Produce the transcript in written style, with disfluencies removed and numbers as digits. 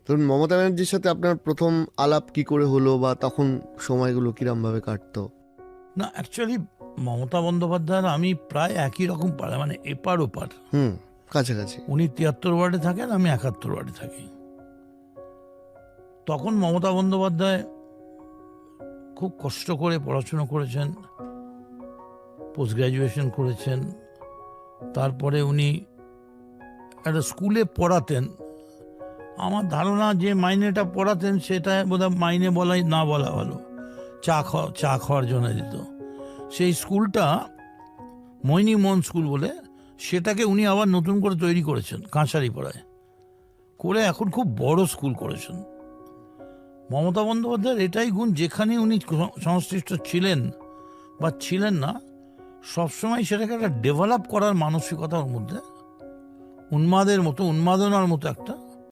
ধরুন মমতা ব্যানার্জির সাথে আপনার প্রথম আলাপ কি করে হলো, বা তখন সময়গুলো কিরম ভাবে কাটতো? না, অ্যাকচুয়ালি মমতা বন্দ্যোপাধ্যায়ের আমি প্রায় একই রকম পাড়া, মানে এপার ওপার। হুম, কাছাকাছি। উনি 73 ওয়ার্ডে থাকেন, আমি 71 ওয়ার্ডে থাকি। তখন মমতা বন্দ্যোপাধ্যায় খুব কষ্ট করে পড়াশুনো করেছেন, পোস্ট গ্র্যাজুয়েশন করেছেন। তারপরে উনি একটা স্কুলে পড়াতেন। আমার ধারণা যে মাইনেটা পড়াতেন সেটা বোধহয় মাইনে বলাই না বলা ভালো, চা খাওয়ার জন্য দিত। সেই স্কুলটা মোহিনী মোহন স্কুল বলে, সেটাকে উনি আবার নতুন করে তৈরি করেছেন কাঁসারিপাড়ায়, করে এখন খুব বড় স্কুল করেছেন। মমতা বন্দ্যোপাধ্যায়ের এটাই গুণ, যেখানে উনি সংশ্লিষ্ট ছিলেন বা ছিলেন না, সবসময় সেটাকে একটা ডেভেলপ করার মানসিকতার মধ্যে উন্মাদনার মতো একটা